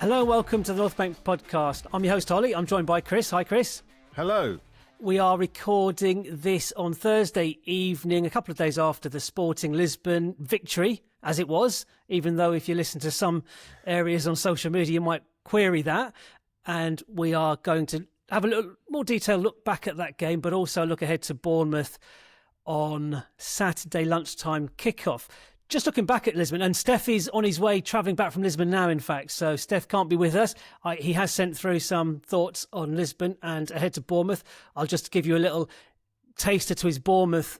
Hello and welcome to the North Bank podcast. I'm your host, Ollie. I'm joined by Chris. Hi, Chris. Hello. We are recording this on Thursday evening, a couple of days after the Sporting Lisbon victory, as it was, even though if you listen to some areas on social media, you might query that. And we are going to have a little more detailed look back at that game, but also look ahead to Bournemouth on Saturday lunchtime kickoff. Just looking back at Lisbon, and Steph is on his way, travelling back from Lisbon now, in fact. So Steph can't be with us. He has sent through some thoughts on Lisbon and ahead to Bournemouth. I'll just give you a little taster to his Bournemouth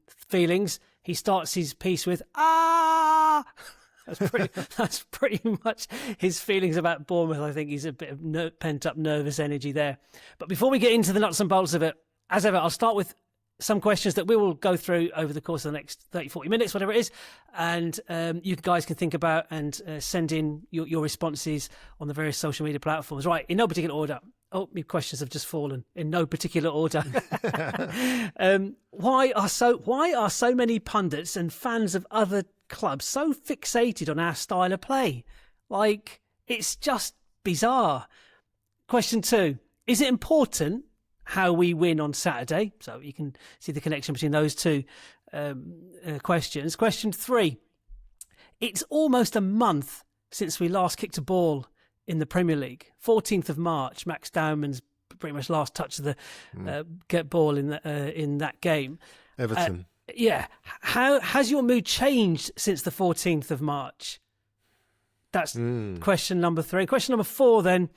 feelings. He starts his piece with, "Ah!" That's pretty much his feelings about Bournemouth. I think he's a bit of pent-up nervous energy there. But before we get into the nuts and bolts of it, as ever, I'll start with some questions that we will go through over the course of the next 30, 40 minutes, whatever it is. And you guys can think about and send in your responses on the various social media platforms. Right, in no particular order. Oh, your questions have just fallen. In no particular order. Why are so many pundits and fans of other clubs so fixated on our style of play? Like, it's just bizarre. Question 2. Is it important how we win on Saturday? So you can see the connection between those two questions. Question 3. It's almost a month since we last kicked a ball in the Premier League. 14th of March, Max Dowman's pretty much last touch of the get ball in that game. Everton. Yeah. How has your mood changed since the 14th of March? That's question number 3. Question number 4 then,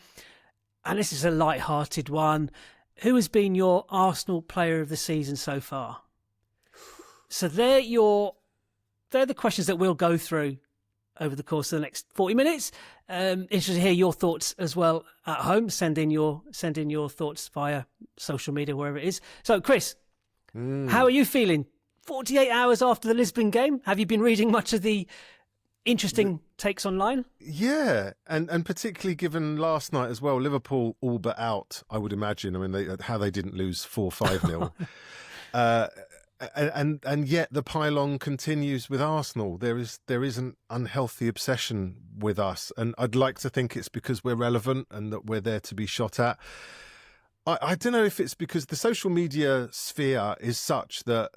and this is a light-hearted one. Who has been your Arsenal player of the season so far? So they're the questions that we'll go through over the course of the next 40 minutes. Interested to hear your thoughts as well at home. Send in your thoughts via social media, wherever it is. So, Chris, how are you feeling? 48 hours after the Lisbon game. Have you been reading much of the interesting takes online? Yeah, and particularly given last night as well, Liverpool all but out, I would imagine. I mean, how they didn't lose 4-5-0. And yet the pylon continues with Arsenal. There is an unhealthy obsession with us, and I'd like to think it's because we're relevant and that we're there to be shot at. I don't know if it's because the social media sphere is such that,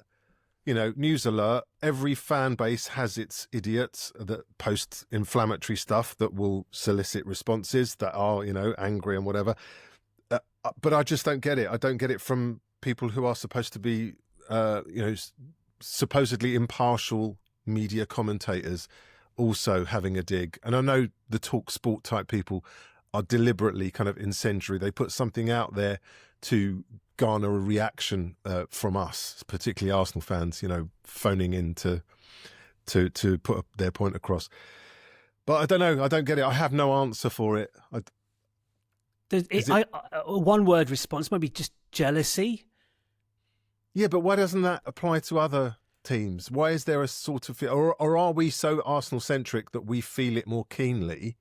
you know, news alert, every fan base has its idiots that post inflammatory stuff that will solicit responses that are, you know, angry and whatever. But I just don't get it. I don't get it from people who are supposed to be, supposedly impartial media commentators also having a dig. And I know the Talk Sport type people are deliberately kind of incendiary. They put something out there to garner a reaction from us, particularly Arsenal fans, you know, phoning in to put their point across. But I don't know. I don't get it. I have no answer for it. One word response, maybe just jealousy. Yeah, but why doesn't that apply to other teams? Why is there a sort of, or are we so Arsenal centric that we feel it more keenly?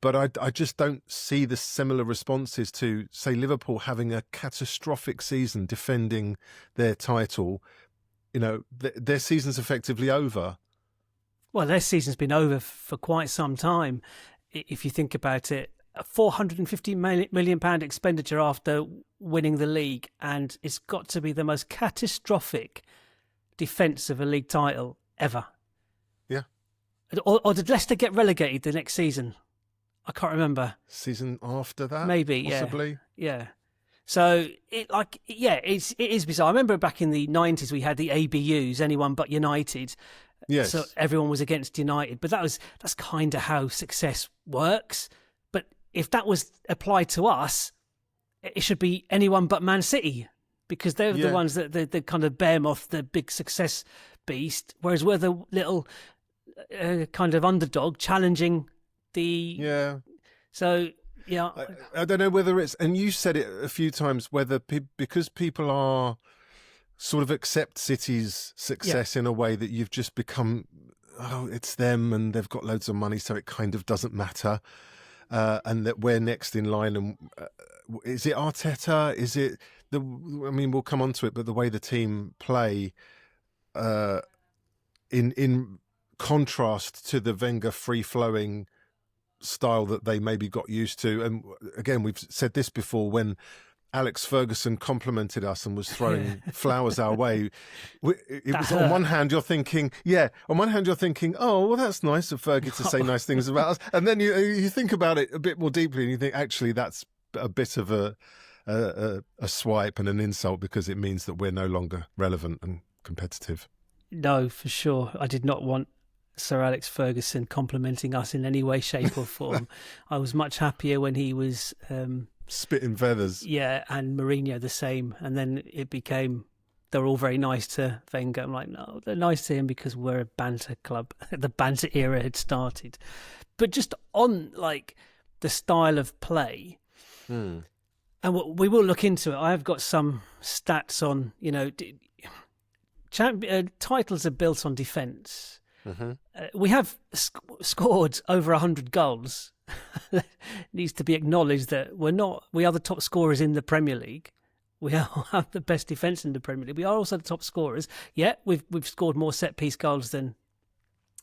But I just don't see the similar responses to, say, Liverpool having a catastrophic season defending their title. You know, their season's effectively over. Well, their season's been over for quite some time, if you think about it. A £450 million expenditure after winning the league, and it's got to be the most catastrophic defence of a league title ever. Yeah. Or did Leicester get relegated the next season? I can't remember. Season after that? Maybe, possibly. Yeah. So, it is bizarre. I remember back in the 90s we had the ABUs, anyone but United. Yes. So everyone was against United. But that's kind of how success works. But if that was applied to us, it should be anyone but Man City, because they're the ones that the kind of behemoth, the big success beast, whereas we're the little kind of underdog challenging the so I don't know whether it's, and you said it a few times, whether because people are sort of accept City's success in a way that you've just become, oh, it's them and they've got loads of money, so it kind of doesn't matter, and that we're next in line. And is it Arteta? Is it I mean, we'll come on to it, but the way the team play in contrast to the Wenger free-flowing style that they maybe got used to. And again, we've said this before, when Alex Ferguson complimented us and was throwing flowers our way, it was on one hand you're thinking, oh, well, that's nice of Fergie to say nice things about us. And then you think about it a bit more deeply and you think, actually, that's a bit of a swipe and an insult, because it means that we're no longer relevant and competitive. No, for sure. I did not want Sir Alex Ferguson complimenting us in any way, shape or form. I was much happier when he was... spitting feathers. Yeah, and Mourinho the same. And then it became, they're all very nice to Wenger. I'm like, no, they're nice to him because we're a banter club. The banter era had started. But just on like the style of play, and we will look into it. I have got some stats on, titles are built on defence. We have scored over 100 goals. Needs to be acknowledged that we are the top scorers in the Premier League. We have the best defence in the Premier League. We are also the top scorers. Yeah, we've scored more set piece goals than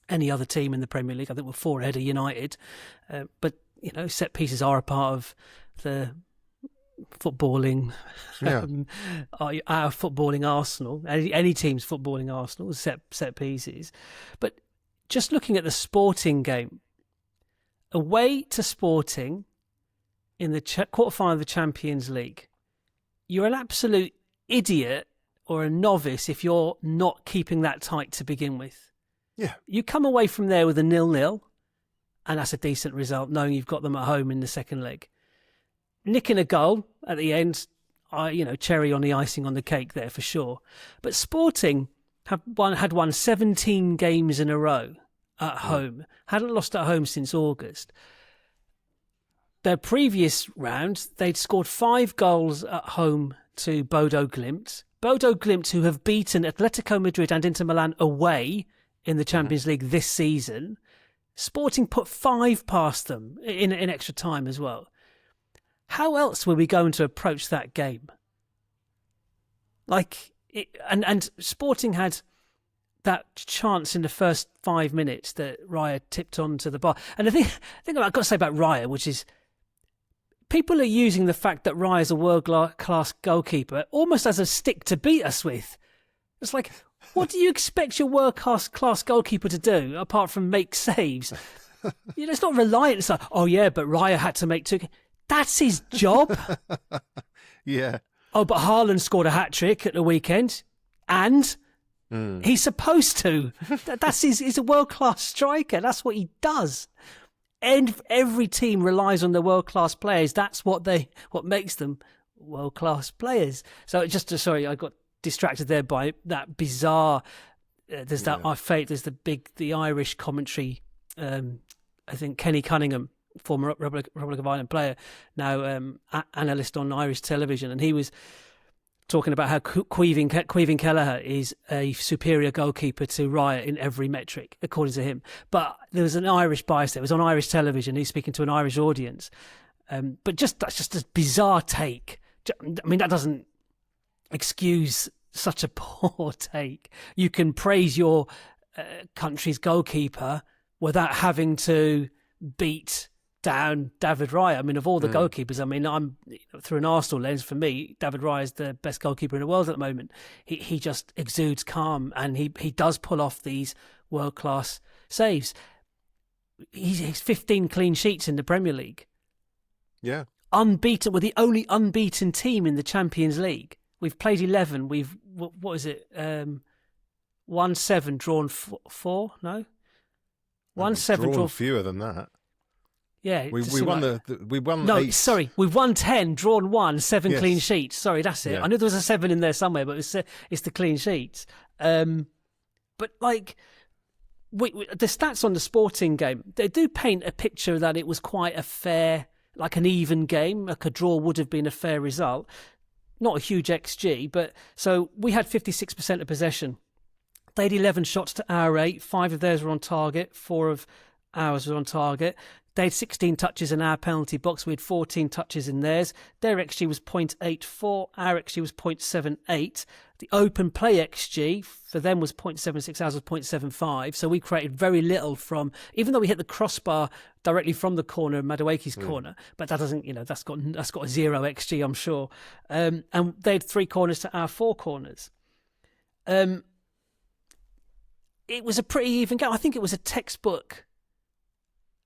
any other team in the Premier League. I think we're 4 ahead of United. But set pieces are a part of the footballing, our footballing arsenal. Any team's footballing arsenal, set pieces. But just looking at the Sporting game, away to Sporting in the quarterfinal of the Champions League, you're an absolute idiot or a novice if you're not keeping that tight to begin with. Yeah. You come away from there with a 0-0, and that's a decent result, knowing you've got them at home in the second leg. Nicking a goal at the end, cherry on the icing on the cake there for sure. But Sporting had won 17 games in a row at home. Hadn't lost at home since August. Their previous round, they'd scored 5 goals at home to Bodo Glimt. Bodo Glimt, who have beaten Atletico Madrid and Inter Milan away in the Champions League this season. Sporting put 5 past them in extra time as well. How else were we going to approach that game? And Sporting had that chance in the first 5 minutes that Raya tipped onto the bar. And the thing I've got to say about Raya, which is, people are using the fact that Raya is a world-class goalkeeper almost as a stick to beat us with. It's like, what do you expect your world-class goalkeeper to do apart from make saves? It's not reliant. It's like, oh yeah, but Raya had to make 2. That's his job. Yeah. Oh, but Haaland scored a hat-trick at the weekend. And... he's supposed to. He's a world-class striker. That's what he does. And every team relies on the world-class players. That's what makes them world-class players. So I got distracted there by that bizarre. There's the Irish commentary. I think Kenny Cunningham, former Republic of Ireland player, now analyst on Irish television, and he was talking about how Caoimhín Kelleher is a superior goalkeeper to Raya in every metric, according to him. But there was an Irish bias there. It was on Irish television. He's speaking to an Irish audience. But that's just a bizarre take. I mean, that doesn't excuse such a poor take. You can praise your country's goalkeeper without having to beat down David Raya. I mean, of all the goalkeepers, I'm through an Arsenal lens, for me, David Raya is the best goalkeeper in the world at the moment. He just exudes calm, and he does pull off these world-class saves. He's 15 clean sheets in the Premier League. Yeah. Unbeaten. We're the only unbeaten team in the Champions League. We've played 11. We've, what is it? Won 7, drawn 4? No? Won 7, drawn fewer than that. Yeah, we won we won. No, 8. sorry, we've won 10, drawn 1, 7 Yes. clean sheets. Sorry, that's it. Yeah. I knew there was a 7 in there somewhere, but it's the clean sheets. But like, the stats on the Sporting game, they do paint a picture that it was quite a fair, like an even game. Like a draw would have been a fair result. Not a huge XG, but so we had 56% of possession. They had 11 shots to our 8. 5 of theirs were on target. 4 of ours were on target. They had 16 touches in our penalty box. We had 14 touches in theirs. Their XG was 0.84. Our XG was 0.78. The open play XG for them was 0.76, ours was 0.75. So we created very little from, even though we hit the crossbar directly from the corner, Madueke's corner, but that doesn't, that's got a 0 XG, I'm sure. And they had 3 corners to our 4 corners. It was a pretty even game. I think it was a textbook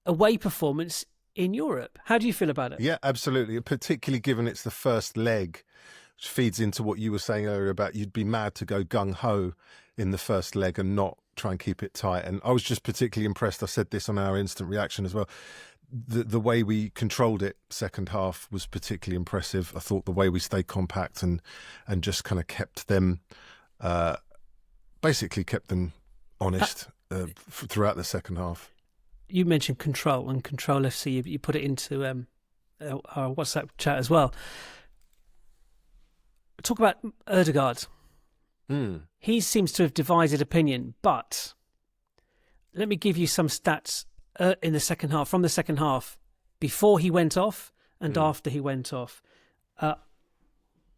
away performance in Europe. How do you feel about it? Yeah, absolutely. Particularly given it's the first leg, which feeds into what you were saying earlier about you'd be mad to go gung-ho in the first leg and not try and keep it tight. And I was just particularly impressed. I said this on our instant reaction as well. The way we controlled it second half was particularly impressive. I thought the way we stayed compact and just kind of kept them, basically kept them honest throughout the second half. You mentioned control and Control FC. You put it into our WhatsApp chat as well. Talk about Ødegaard. He seems to have divided opinion, but let me give you some stats in the second half, from the second half, before he went off and after he went off. And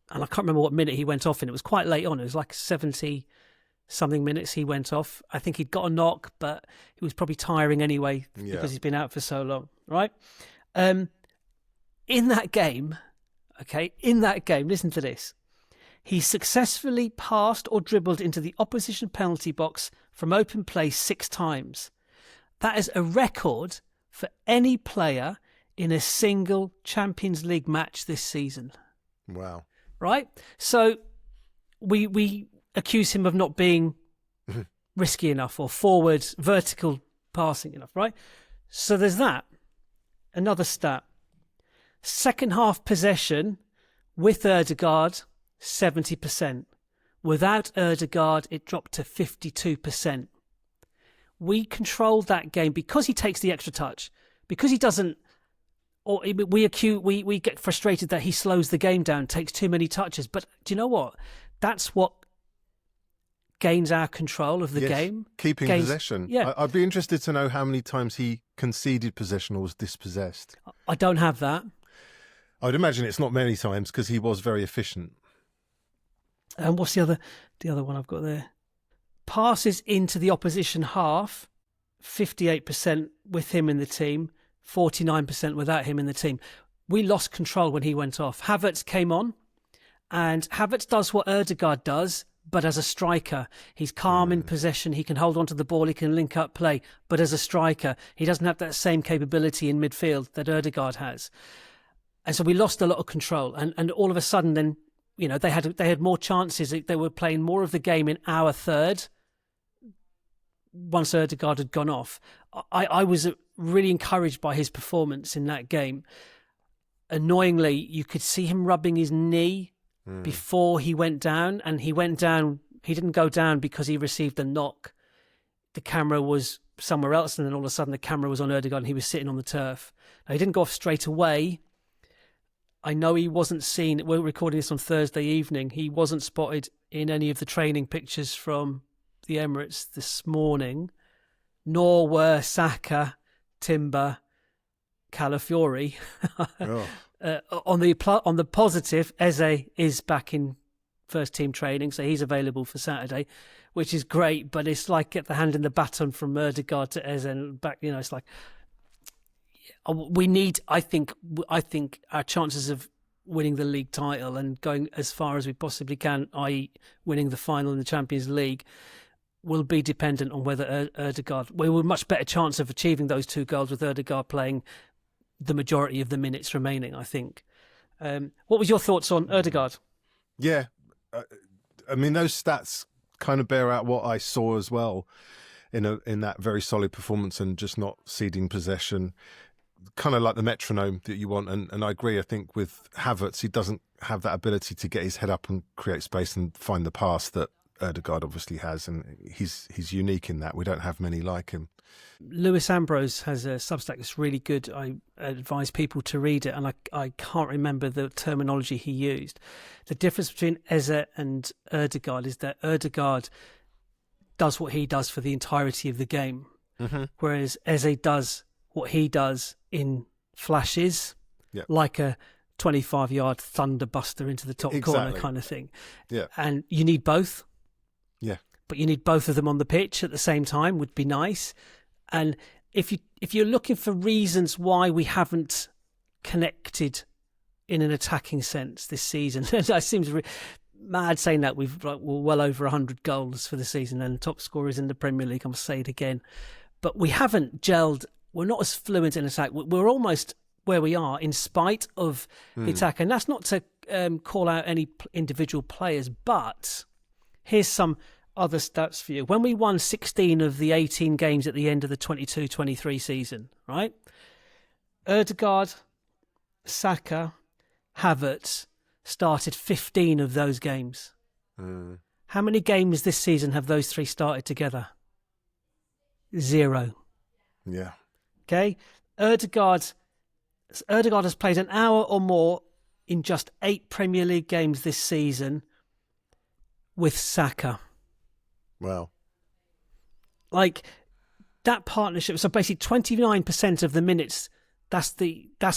I can't remember what minute he went off in. It was quite late on. It was like 70-something minutes he went off. I think he'd got a knock, but he was probably tiring anyway because he's been out for so long, right? In that game, listen to this. He successfully passed or dribbled into the opposition penalty box from open play 6 times. That is a record for any player in a single Champions League match this season. Wow. Right? So we accuse him of not being risky enough or forward, vertical passing enough, right? So there's that. Another stat. Second half possession with Ødegaard, 70%. Without Ødegaard, it dropped to 52%. We controlled that game because he takes the extra touch, because he doesn't, or we get frustrated that he slows the game down, takes too many touches. But do you know what? That's what gains our control of the game. Keeping possession. Yeah. I'd be interested to know how many times he conceded possession or was dispossessed. I don't have that. I'd imagine it's not many times because he was very efficient. And what's the other one I've got there? Passes into the opposition half, 58% with him in the team, 49% without him in the team. We lost control when he went off. Havertz came on, and Havertz does what Ødegaard does, but as a striker. He's calm in possession, he can hold on to the ball, he can link up play, but as a striker, he doesn't have that same capability in midfield that Ødegaard has. And so we lost a lot of control, and all of a sudden then, they had more chances. They were playing more of the game in our third once Ødegaard had gone off. I was really encouraged by his performance in that game. Annoyingly, you could see him rubbing his knee before he went down, and he didn't go down because he received a knock. The camera was somewhere else, and then all of a sudden the camera was on Ødegaard and he was sitting on the turf. Now, he didn't go off straight away. I know he wasn't seen. We're recording this on Thursday evening. He wasn't spotted in any of the training pictures from the Emirates this morning, nor were Saka, Timber, Calafiori. On the positive, Eze is back in first team training, so he's available for Saturday, which is great. But it's like get the hand in the baton from Ødegaard to Eze and back. It's like. We need, I think our chances of winning the league title and going as far as we possibly can, i.e. winning the final in the Champions League, will be dependent on whether Ødegaard... We have a much better chance of achieving those 2 goals with Ødegaard playing the majority of the minutes remaining, I think. What was your thoughts on Ødegaard? Yeah, I mean, those stats kind of bear out what I saw as well in that very solid performance and just not ceding possession. Kind of like the metronome that you want, and I agree. I think with Havertz, he doesn't have that ability to get his head up and create space and find the pass that Ødegaard obviously has, and he's unique in that. We don't have many like him. Lewis Ambrose has a Substack that's really good. I advise people to read it, and I can't remember the terminology he used. The difference between Eze and Ødegaard is that Ødegaard does what he does for the entirety of the game, whereas Eze does what he does in flashes, like a 25-yard thunderbuster into the top corner kind of thing. Yeah. And you need both. Yeah. But you need both of them on the pitch at the same time would be nice. And if you're looking for reasons why we haven't connected in an attacking sense this season, it seems mad saying that we're well over 100 goals for the season and top scorers in the Premier League. I'm going to say it again. But we haven't gelled. We're not as fluent in attack. We're almost where we are in spite of the attack. And that's not to call out any individual players, but here's some other stats for you. When we won 16 of the 18 games at the end of the 22-23 season, right? Ødegaard, Saka, Havertz started 15 of those games. How many games this season have those three started together? 0. Yeah. Okay? Ødegaard has played an hour or more in just 8 Premier League games this season with Saka. Wow. Like, that partnership, so basically 29% of the minutes, that's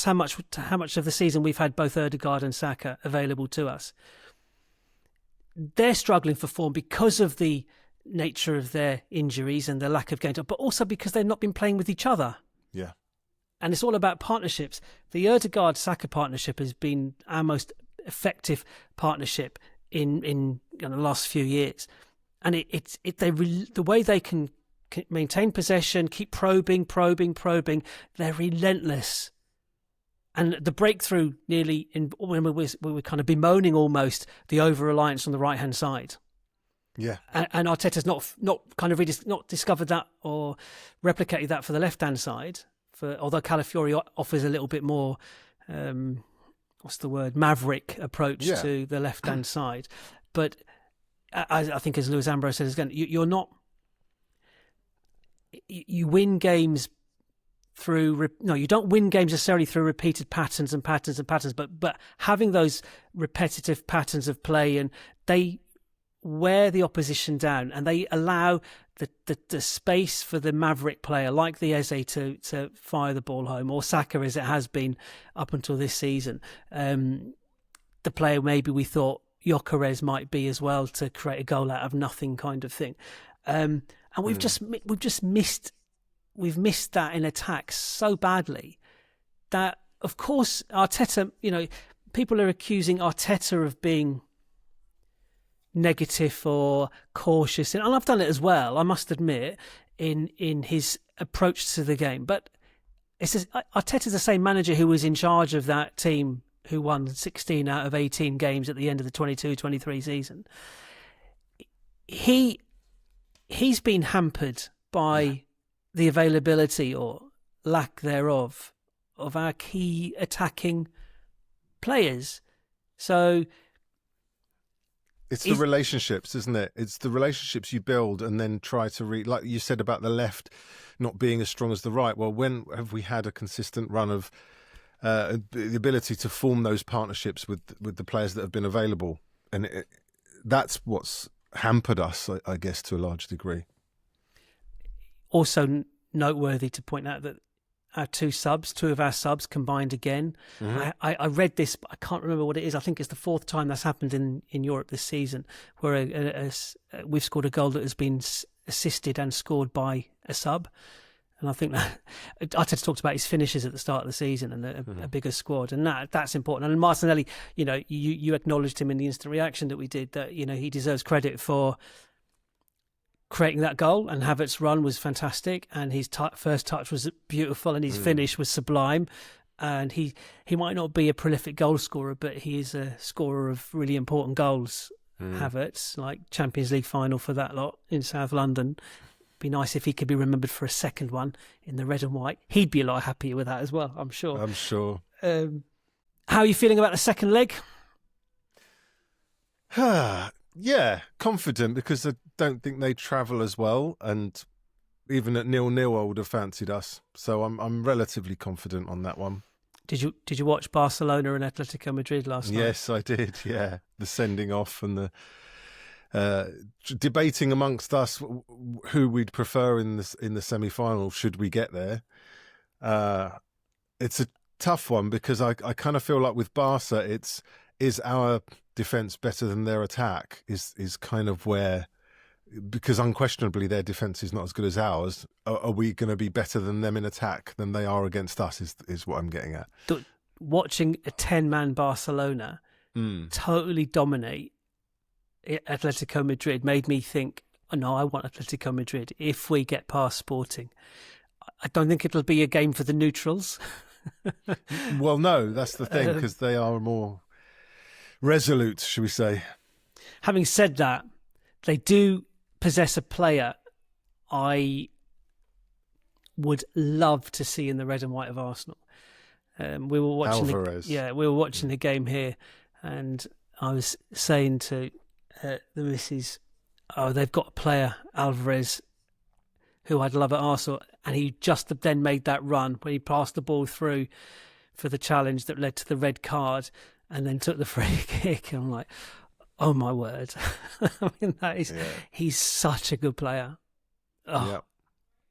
how much of the season we've had both Ødegaard and Saka available to us. They're struggling for form because of the nature of their injuries and the lack of game time, but also because they've not been playing with each other. Yeah. And it's all about partnerships. The Ødegaard-Saka partnership has been our most effective partnership in the last few years. And the way they can maintain possession, keep probing, they're relentless. And the breakthrough nearly, when we were kind of bemoaning almost the over-reliance on the right-hand side. Yeah. And Arteta's not discovered that or replicated that for the left-hand side. Although Calafiori offers a little bit more, maverick approach to the left-hand side. But I think, as Luis Ambrose says again, you win games you don't win games necessarily through repeated patterns, but having those repetitive patterns of play, and they wear the opposition down and they allow the space for the maverick player like the Eze to fire the ball home, or Saka as it has been up until this season. The player maybe we thought Gyökeres might be as well, to create a goal out of nothing kind of thing. And we've missed that in attack so badly that, of course, Arteta, people are accusing Arteta of being negative or cautious, and I've done it as well, I must admit, in his approach to the game. But Arteta's the same manager who was in charge of that team who won 16 out of 18 games at the end of the 22-23 season. He's been hampered by the availability or lack thereof of our key attacking players. So it's the relationships, isn't it? It's the relationships you build and then try to like you said about the left not being as strong as the right. Well, when have we had a consistent run of the ability to form those partnerships with the players that have been available? And that's what's hampered us, I guess, to a large degree. Also noteworthy to point out that two of our subs combined again. Mm-hmm. I read this, but I can't remember what it is. I think it's the 4th time that's happened in Europe this season, where we've scored a goal that has been assisted and scored by a sub. And I think that Arteta talked about his finishes at the start of the season and a bigger squad, and that's important. And Martinelli, you acknowledged him in the instant reaction that we did, that he deserves credit for creating that goal, and Havertz's run was fantastic, and his first touch was beautiful, and his finish was sublime. And he might not be a prolific goal scorer, but he is a scorer of really important goals. Havertz, like Champions League final for that lot in South London. Be nice if he could be remembered for a second one in the red and white. He'd be a lot happier with that as well, I'm sure. How are you feeling about the second leg? Yeah, confident, because I don't think they travel as well, and even at 0-0 I would have fancied us. So I'm relatively confident on that one. Did you watch Barcelona and Atletico Madrid last night? Yes, I did. Yeah, the sending off and the debating amongst us who we'd prefer in the semi-final should we get there. It's tough one because I kind of feel like with Barca, is our defence better than their attack is kind of where, because unquestionably their defence is not as good as ours. Are we going to be better than them in attack than they are against us? Is what I'm getting at. Watching a 10-man Barcelona totally dominate Atletico Madrid made me think, oh, no, I want Atletico Madrid if we get past Sporting. I don't think it'll be a game for the neutrals. Well, no, that's the thing, because they are more resolute, should we say. Having said that, they do possess a player I would love to see in the red and white of Arsenal. We were watching Alvarez. we were watching the game here, and I was saying to the missus, oh, they've got a player, Alvarez, who I'd love at Arsenal, and he just then made that run when he passed the ball through for the challenge that led to the red card and then took the free kick. And I'm like, oh my word. I mean, he's such a good player. Oh,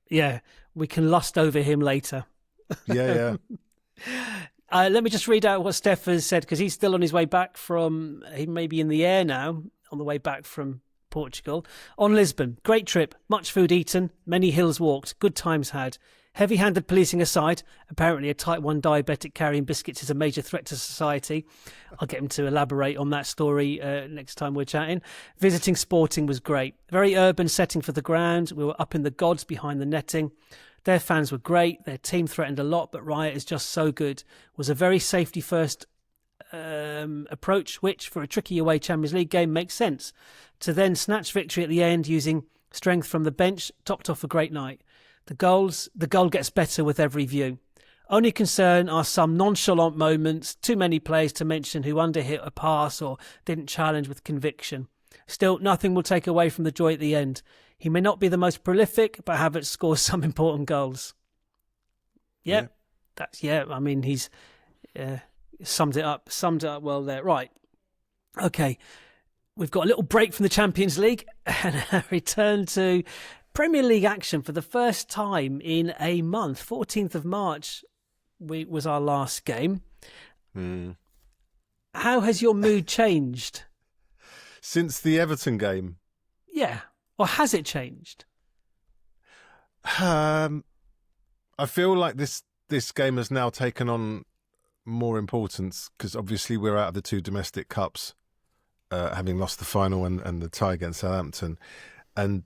yeah, we can lust over him later. Yeah. Let me just read out what Steph has said, because he's still on his way back he may be in the air now, on the way back from Portugal. On Lisbon, great trip, much food eaten, many hills walked, good times had. Heavy-handed policing aside, apparently a type 1 diabetic carrying biscuits is a major threat to society. I'll get him to elaborate on that story next time we're chatting. Visiting Sporting was great. Very urban setting for the ground. We were up in the gods behind the netting. Their fans were great. Their team threatened a lot, but Riot is just so good. Was a very safety-first approach, which for a tricky away Champions League game makes sense. To then snatch victory at the end using strength from the bench, topped off a great night. The goal gets better with every view. Only concern are some nonchalant moments, too many players to mention who underhit a pass or didn't challenge with conviction. Still, nothing will take away from the joy at the end. He may not be the most prolific, but Havertz scores some important goals. Yep. I mean, he's summed it up well there. Right. Okay. We've got a little break from the Champions League and a return to Premier League action for the first time in a month. 14th of March was our last game. How has your mood changed? Since the Everton game? Yeah. Or has it changed? I feel like this game has now taken on more importance because obviously we're out of the two domestic cups, having lost the final and the tie against Southampton. And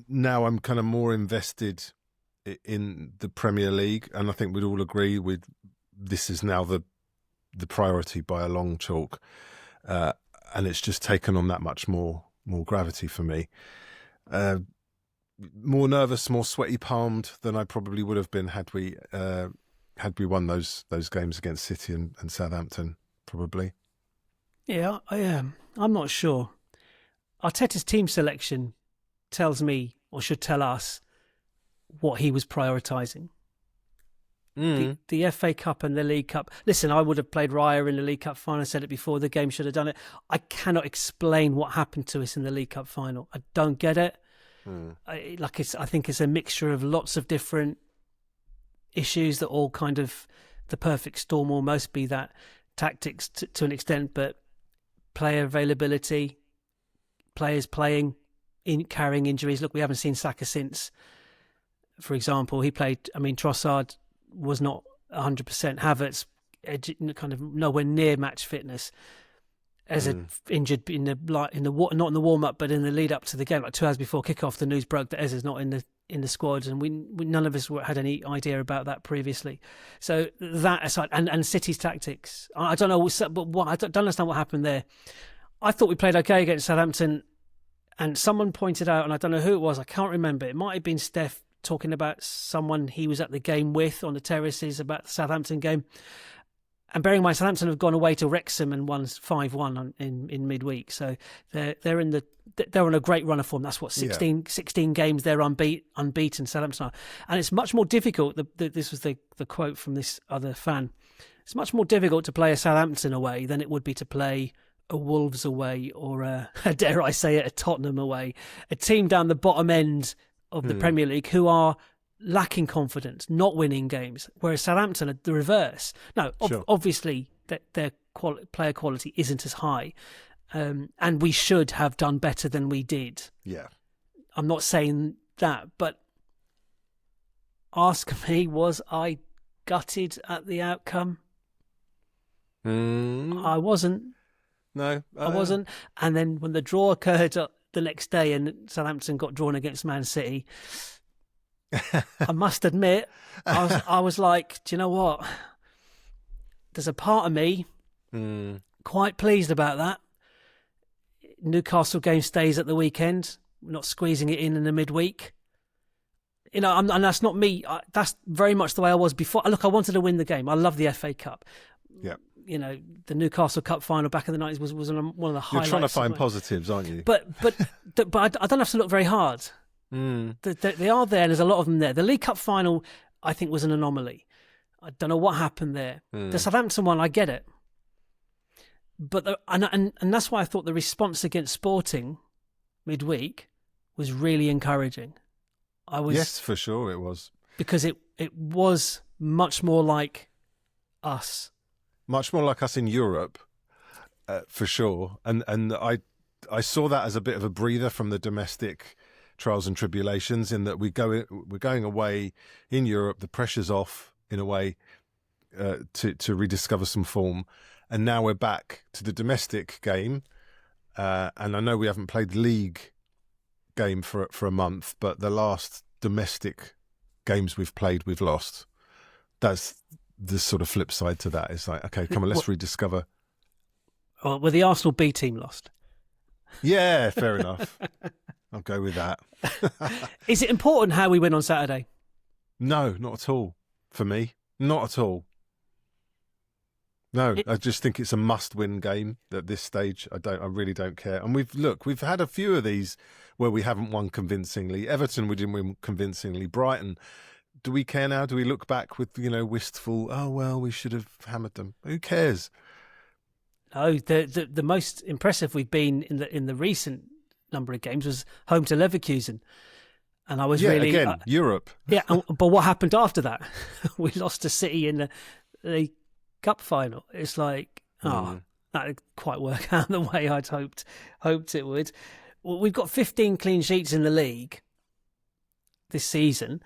now I'm kind of more invested in the Premier League, and I think we'd all agree this is now the priority by a long chalk, and it's just taken on that much more gravity for me. More nervous, more sweaty palmed than I probably would have been had we won those games against City and Southampton, probably. Yeah, I am. I'm not sure. Arteta's team selection tells me, or should tell us, what he was prioritising. The FA Cup and the League Cup. Listen, I would have played Raya in the League Cup final. I said it before, the game should have done it. I cannot explain what happened to us in the League Cup final. I don't get it. I think it's a mixture of lots of different issues that all kind of the perfect storm almost, be that tactics to an extent, but player availability, players playing, carrying injuries. Look, we haven't seen Saka since, for example. He played, Trossard was not 100%. Havertz, kind of nowhere near match fitness. Eze injured in the not in the warm up, but in the lead up to the game, like 2 hours before kickoff, the news broke that Eze's not in the squad, and we none of us had any idea about that previously. So that aside, and City's tactics, I don't know, but I don't understand what happened there. I thought we played okay against Southampton, and someone pointed out, and I don't know who it was, I can't remember. It might have been Steph talking about someone he was at the game with on the terraces about the Southampton game. And bearing in mind, Southampton have gone away to Wrexham and won 5-1 in midweek, so they're on a great run of form. That's what 16 games they're unbeaten. Southampton are, and it's much more difficult. This was the quote from this other fan. It's much more difficult to play a Southampton away than it would be to play a Wolves away or dare I say it, a Tottenham away, a team down the bottom end of the Premier League who are lacking confidence, not winning games, whereas Southampton are the reverse. No, Sure. obviously their player quality isn't as high, and we should have done better than we did. Yeah. I'm not saying that, but ask me, was I gutted at the outcome? I wasn't. No, I wasn't. And then when the draw occurred the next day and Southampton got drawn against Man City, I must admit, I was like, do you know what? There's a part of me quite pleased about that. Newcastle game stays at the weekend. We're not squeezing it in the midweek. You know, and that's not me. That's very much the way I was before. Look, I wanted to win the game. I love the FA Cup. Yeah. You know, the Newcastle Cup final back in the 90s was one of the highlights. You're trying to find positives, aren't you? But I don't have to look very hard. They are there. There's a lot of them there. The League Cup final, I think, was an anomaly. I don't know what happened there. The Southampton one, I get it. But and that's why I thought the response against Sporting midweek was really encouraging. Yes, for sure it was. Because it was much more like us. Much more like us in Europe, for sure. And I saw that as a bit of a breather from the domestic trials and tribulations, in that we're going away in Europe, the pressure's off in a way, to rediscover some form. And now we're back to the domestic game. And I know we haven't played the league game for a month, but the last domestic games we've played, we've lost. That's the sort of flip side to that. It's like, okay, come on, let's rediscover. Well, the Arsenal B team lost. Yeah, fair enough. I'll go with that. Is it important how we win on Saturday? No, not at all. For me, not at all. No, I just think it's a must-win game at this stage. I really don't care. And we've had a few of these where we haven't won convincingly. Everton, we didn't win convincingly. Brighton, do we care now? Do we look back with, wistful, oh, well, we should have hammered them? Who cares? No, the most impressive we've been in the recent number of games was home to Leverkusen. And I was really... again, Europe. Yeah, but what happened after that? We lost to City in the Cup final. It's like, that didn't quite work out the way I'd hoped it would. Well, we've got 15 clean sheets in the league this season.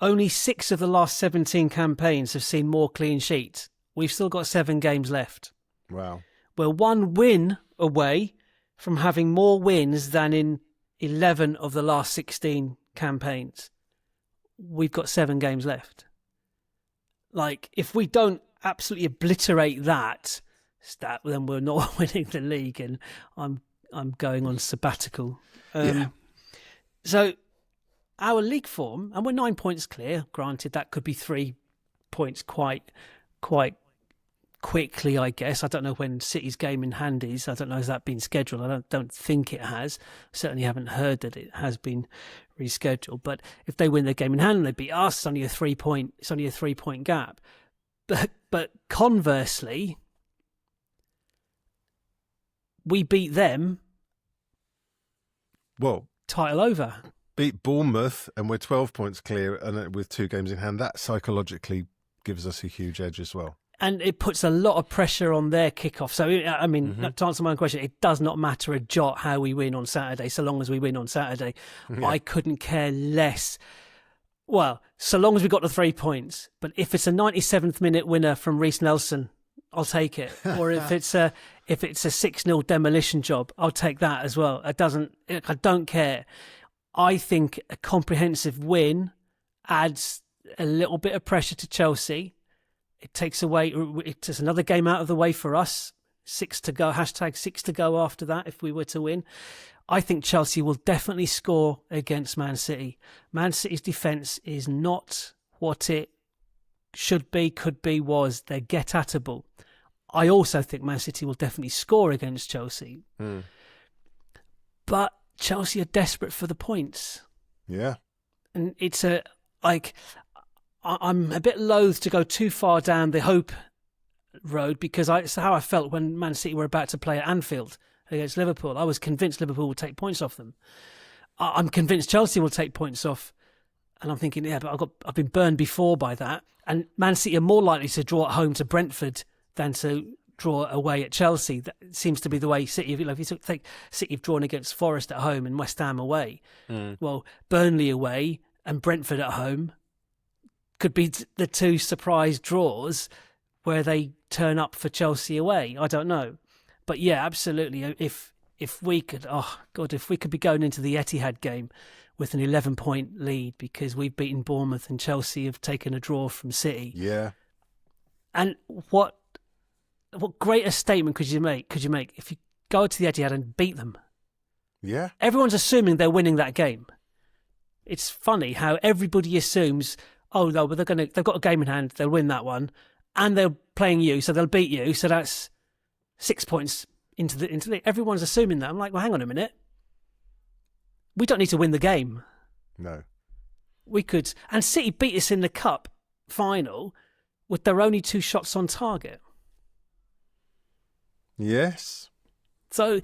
Only 6 of the last 17 campaigns have seen more clean sheets. We've still got 7 games left. Wow. We're 1 win away from having more wins than in 11 of the last 16 campaigns. We've got 7 games left. Like, if we don't absolutely obliterate that stat, then we're not winning the league, and I'm going on sabbatical. So our league form, and we're 9 points clear. Granted, that could be 3 points quite quickly, I guess. I don't know when City's game in hand is. I don't know, has that been scheduled? I don't think it has. Certainly haven't heard that it has been rescheduled. But if they win their game in hand and they beat us, it's only a 3 point gap. But conversely, we beat them. Well, title over. Beat Bournemouth, and we're 12 points clear, and with 2 games in hand, that psychologically gives us a huge edge as well. And it puts a lot of pressure on their kickoff. So, I mean, to answer my own question, it does not matter a jot how we win on Saturday, so long as we win on Saturday. Yeah. I couldn't care less. Well, so long as we got the 3 points. But if it's a 97th minute winner from Reece Nelson, I'll take it. Or if it's a 6-0 demolition job, I'll take that as well. I don't care. I think a comprehensive win adds a little bit of pressure to Chelsea. It takes another game out of the way for us. 6 to go, #6 to go after that if we were to win. I think Chelsea will definitely score against Man City. Man City's defence is not what it should be, could be, was. They're get-atable. I also think Man City will definitely score against Chelsea. But Chelsea are desperate for the points. Yeah. And I'm a bit loath to go too far down the hope road, because it's how I felt when Man City were about to play at Anfield against Liverpool. I was convinced Liverpool would take points off them. I'm convinced Chelsea will take points off And I'm thinking, yeah, but I've been burned before by that. And Man City are more likely to draw at home to Brentford than to draw away at Chelsea. That seems to be the way City, if you think City have drawn against Forest at home and West Ham away. Well, Burnley away and Brentford at home could be the two surprise draws where they turn up for Chelsea away. I don't know. But yeah, absolutely. If we could, if we could be going into the Etihad game with an 11-point lead because we've beaten Bournemouth and Chelsea have taken a draw from City. Yeah. And what greater statement could you make if you go to the Etihad and beat them? Yeah. Everyone's assuming they're winning that game. It's funny how everybody assumes, oh no, but they've got a game in hand, they'll win that one, and they're playing you, so they'll beat you, so that's 6 points into the. Everyone's assuming that. I'm like, well, hang on a minute. We don't need to win the game. No. We could, and City beat us in the cup final with their only 2 shots on target. Yes. So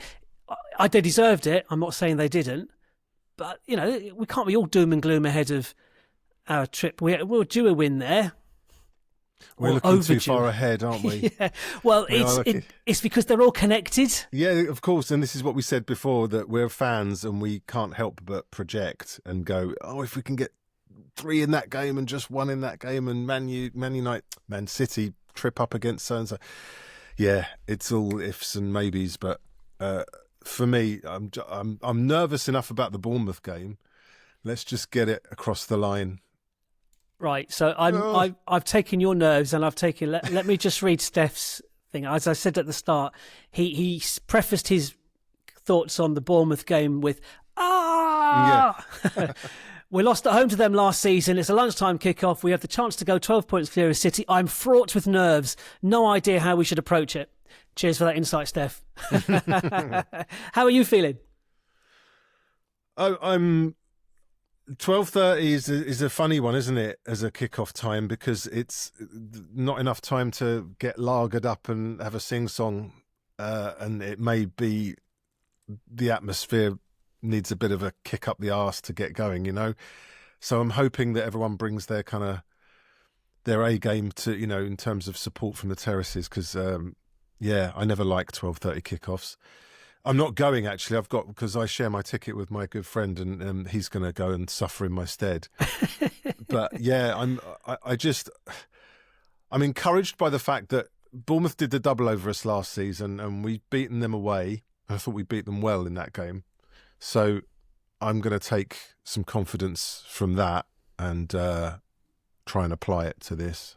they deserved it. I'm not saying they didn't. But, we can't be all doom and gloom ahead of our trip. We're due a win there. We're looking too far ahead, aren't we? Yeah. Well, it's because they're all connected. Yeah, of course. And this is what we said before, that we're fans and we can't help but project and go, oh, if we can get 3 in that game and just 1 in that game and Man City trip up against so-and-so. Yeah, it's all ifs and maybes, but for me, I'm nervous enough about the Bournemouth game. Let's just get it across the line. Right. So I've taken your nerves and I've taken. Let me just read Steph's thing. As I said at the start, he prefaced his thoughts on the Bournemouth game with Yeah. We lost at home to them last season. It's a lunchtime kickoff. We have the chance to go 12 points clear of City. I'm fraught with nerves. No idea how we should approach it. Cheers for that insight, Steph. How are you feeling? I'm 12:30 is a funny one, isn't it, as a kickoff time, because it's not enough time to get lagered up and have a sing-song, and it may be the atmosphere needs a bit of a kick up the arse to get going, So I'm hoping that everyone brings their their A game to, in terms of support from the terraces, because I never like 12:30 kickoffs. I'm not going, actually. because I share my ticket with my good friend, and he's going to go and suffer in my stead. But yeah, I'm encouraged by the fact that Bournemouth did the double over us last season, and we've beaten them away. I thought we beat them well in that game. So I'm going to take some confidence from that and try and apply it to this.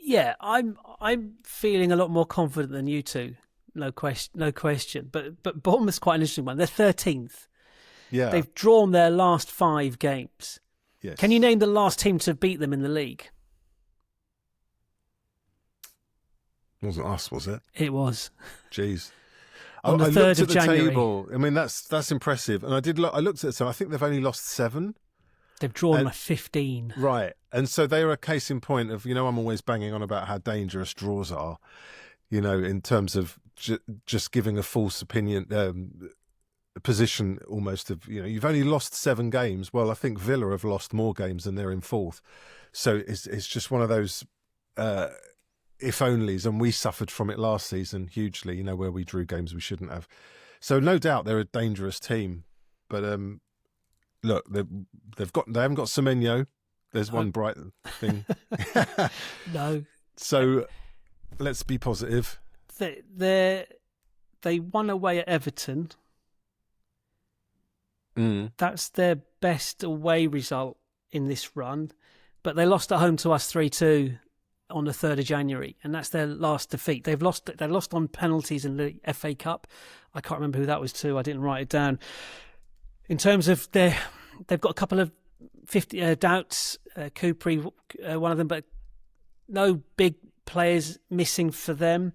Yeah, I'm feeling a lot more confident than you two. No question. But Bournemouth's quite an interesting one. They're 13th. Yeah. They've drawn their last 5 games. Yes. Can you name the last team to beat them in the league? It wasn't us, was it? It was. Jeez. On the 3rd of January. Table. I mean, that's impressive. And I looked at it, so I think they've only lost 7. They've drawn 15. Right. And so they are a case in point of, I'm always banging on about how dangerous draws are, in terms of just giving a false opinion, position almost of, you've only lost 7 games. Well, I think Villa have lost more games than they're in 4th. So it's just one of those if-onlys, and we suffered from it last season hugely, where we drew games we shouldn't have. So no doubt they're a dangerous team. But look, they haven't got Semenyo. There's one bright thing. No. So let's be positive. They won away at Everton. That's their best away result in this run. But they lost at home to us 3-2 on the 3rd of January, and that's their last defeat. They lost on penalties in the FA Cup. I can't remember who that was to. I didn't write it down. In terms of they've got a couple of 50 doubts. Kupri, one of them, but no big players missing for them.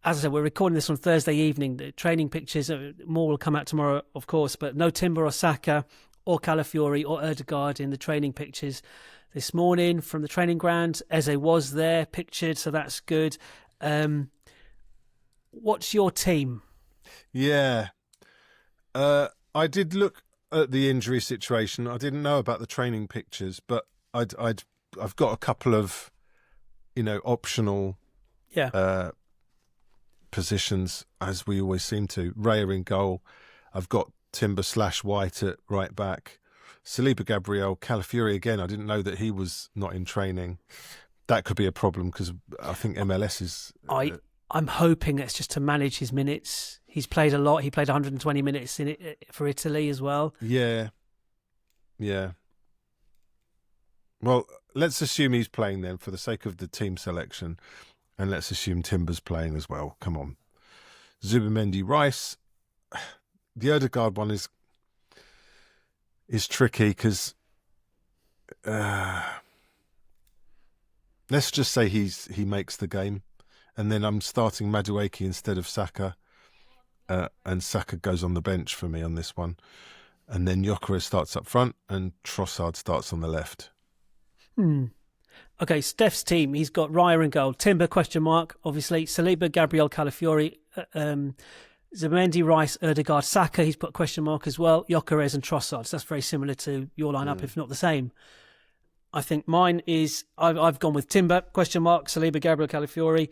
As I said, we're recording this on Thursday evening. The training pictures, more will come out tomorrow, of course, but no Timber or Saka or Calafiori or Ødegaard in the training pictures this morning from the training ground. Eze was there, pictured, so that's good. What's your team? Yeah. I did look at the injury situation. I didn't know about the training pictures, but I've got a couple of, optional positions, as we always seem to. Raya in goal. I've got Timber/White at right back. Saliba, Gabriel, Calafiori again. I didn't know that he was not in training. That could be a problem because I think MLS is... I'm hoping it's just to manage his minutes. He's played a lot. He played 120 minutes in it for Italy as well. Yeah. Well, let's assume he's playing then for the sake of the team selection, and let's assume Timber's playing as well. Come on. Zubimendi, Rice. The Ødegaard one is tricky because let's just say he makes the game, and then I'm starting Madueke instead of Saka, and Saka goes on the bench for me on this one, and then Gyökeres starts up front and Trossard starts on the left. Okay, Steph's team, he's got Raya in goal, Timber, ? Obviously, Saliba, Gabriel, Calafiori, Zubimendi, Rice, Ødegaard, Saka, he's put ? As well, Gyökeres and Trossard. So that's very similar to your lineup, if not the same. I think mine is, I've gone with Timber, ? Saliba, Gabriel, Calafiori,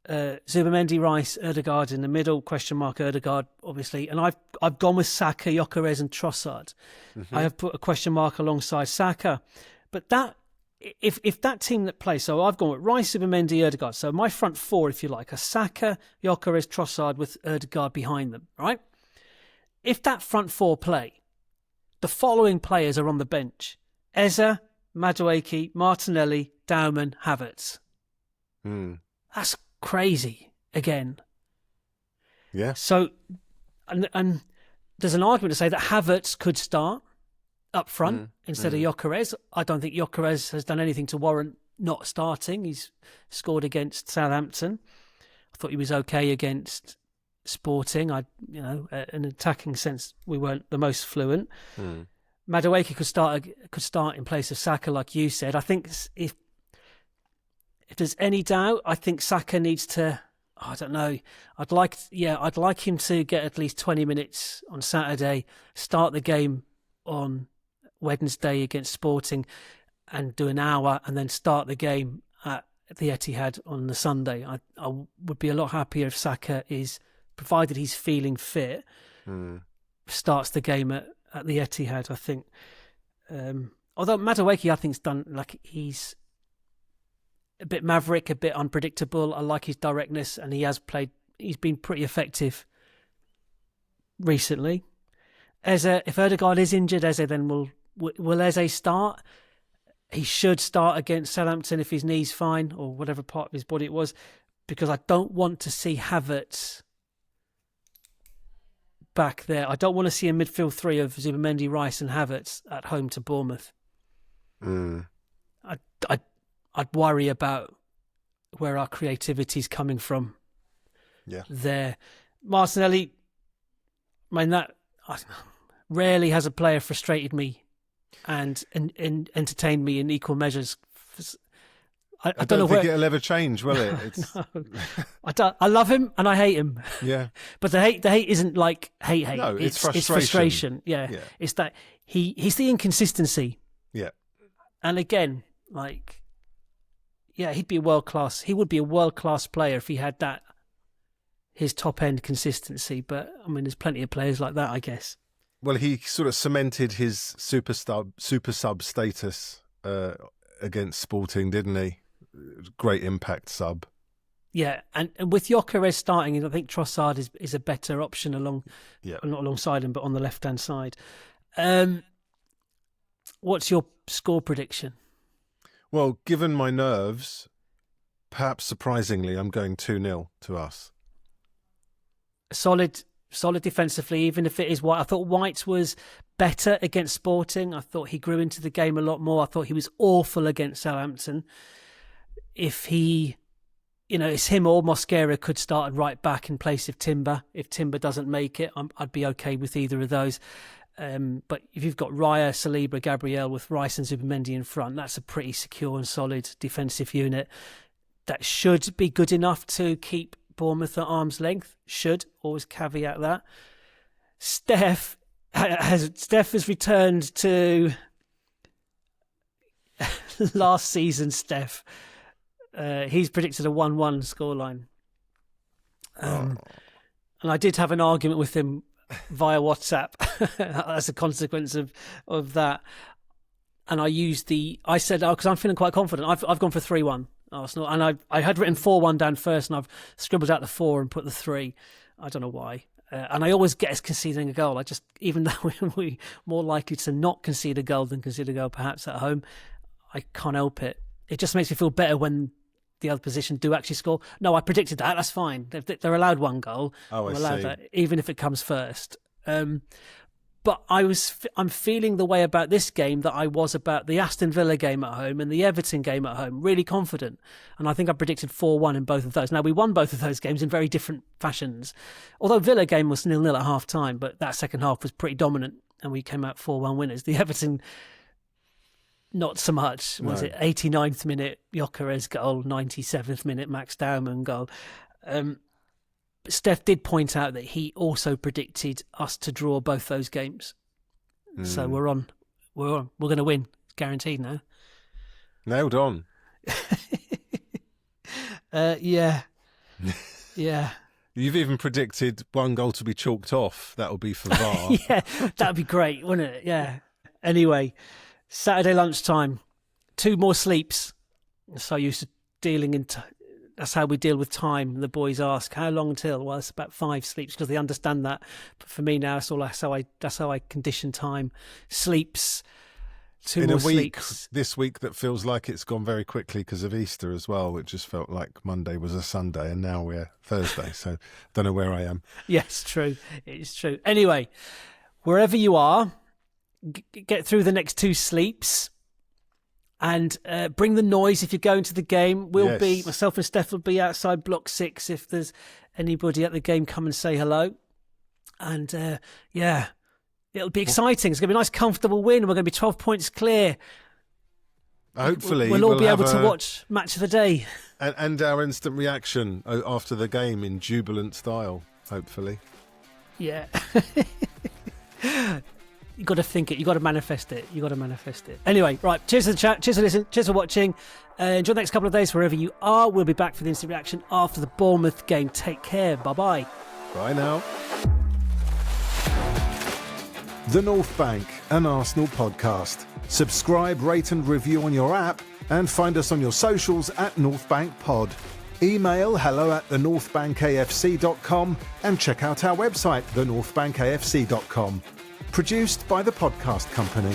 Zubimendi, Rice, Ødegaard in the middle, ? Ødegaard, obviously. And I've gone with Saka, Gyökeres and Trossard. I have put a ? Alongside Saka. But that, if that team that plays, so I've gone with Rice, Zubimendi, Ødegaard. So my front four, if you like, are Saka, Gyökeres, Trossard with Ødegaard behind them, right? If that front four play, the following players are on the bench: Eze, Madueke, Martinelli, Dauman, Havertz. That's crazy again. Yeah. So, and there's an argument to say that Havertz could start up front instead of Gyökeres. I don't think Gyökeres has done anything to warrant not starting. He's scored against Southampton. I thought he was okay against Sporting. In an attacking sense, we weren't the most fluent. Madueke could start in place of Saka, like you said. I think if there's any doubt, I think Saka needs to. I don't know. I'd like him to get at least 20 minutes on Saturday, start the game on Wednesday against Sporting, and do an hour, and then start the game at the Etihad on the Sunday. I would be a lot happier if Saka is, provided he's feeling fit, starts the game at the Etihad. I think. Although Madueke, I think's done, like, he's a bit maverick, a bit unpredictable. I like his directness, and he's been pretty effective recently. Eze, if Ødegaard is injured, Eze then will Eze start? He should start against Southampton if his knee's fine, or whatever part of his body it was, because I don't want to see Havertz back there. I don't want to see a midfield three of Zubimendi, Rice and Havertz at home to Bournemouth. I'd worry about where our creativity's coming from. Yeah. There. Martinelli, rarely has a player frustrated me and entertained me in equal measures. I don't know think it'll ever change, will it? It's... No. I love him and I hate him. Yeah. But the hate isn't like hate. No, it's frustration. It's frustration. Yeah. It's that he's the inconsistency. Yeah. And again, like, yeah, he'd be a world class. He would be a world class player if he had that, his top end consistency. But I mean, there's plenty of players like that, I guess. Well, he sort of cemented his super sub status against Sporting, didn't he? Great impact sub. Yeah, and with Gyökeres starting, I think Trossard is a better option not alongside him, but on the left hand side. What's your score prediction? Well, given my nerves, perhaps surprisingly, I'm going 2-0 to us. Solid defensively, even if it is White. I thought White was better against Sporting. I thought he grew into the game a lot more. I thought he was awful against Southampton. If it's him or Mosquera could start right back in place of Timber. If Timber doesn't make it, I'd be okay with either of those. But if you've got Raya, Saliba, Gabriel with Rice and Zubimendi in front, that's a pretty secure and solid defensive unit. That should be good enough to keep Bournemouth at arm's length. Should, always caveat that. Steph, Steph has returned to last season. Steph, he's predicted a 1-1 scoreline, and I did have an argument with him via WhatsApp as a consequence of that. And I said, because I'm feeling quite confident. I've gone for 3-1 Arsenal, and I had written 4-1 down first, and I've scribbled out the 4 and put the 3. I don't know why. And I always get us conceding a goal. Even though we're more likely to not concede a goal than concede a goal perhaps at home, I can't help it. It just makes me feel better when the other position do actually score. No, I predicted that. That's fine. They're allowed 1 goal. Oh, I'm I allowed see. that, even if it comes first. But I'm feeling the way about this game that I was about the Aston Villa game at home and the Everton game at home, really confident. And I think I predicted 4-1 in both of those. Now, we won both of those games in very different fashions. Although Villa game was 0-0 at half-time, but that second half was pretty dominant and we came out 4-1 winners. The Everton, not so much. Was it 89th minute Gyökeres goal, 97th minute Max Daumann goal? Steph did point out that he also predicted us to draw both those games. So we're on. We're going to win. Guaranteed now. Nailed on. Yeah. You've even predicted 1 goal to be chalked off. That'll be for VAR. Yeah, that'd be great, wouldn't it? Yeah. Anyway, Saturday lunchtime, 2 more sleeps. So used to dealing in... That's how we deal with time. The boys ask, how long till? Well, it's about 5 sleeps because they understand that. But for me now, that's how I condition time. Sleeps, 2 in more a week sleeps. this week that feels like it's gone very quickly because of Easter as well. It just felt like Monday was a Sunday and now we're Thursday. So don't know where I am. Yes, true. It's true. Anyway, wherever you are, get through the next 2 sleeps. And bring the noise if you're going to the game. Myself and Steph will be outside block 6 if there's anybody at the game. Come and say hello. And it'll be exciting. It's going to be a nice, comfortable win. We're going to be 12 points clear. Hopefully, we'll all be able to watch Match of the Day. And our instant reaction after the game in jubilant style, hopefully. Yeah. You got to think it. You got to manifest it. Anyway, right. Cheers for the chat. Cheers for listening. Cheers for watching. Enjoy the next couple of days wherever you are. We'll be back for the instant reaction after the Bournemouth game. Take care. Bye-bye. Bye now. The North Bank, an Arsenal podcast. Subscribe, rate and review on your app and find us on your socials at North Bank Pod. Email hello@thenorthbankafc.com and check out our website, thenorthbankafc.com. Produced by the Podcast Company.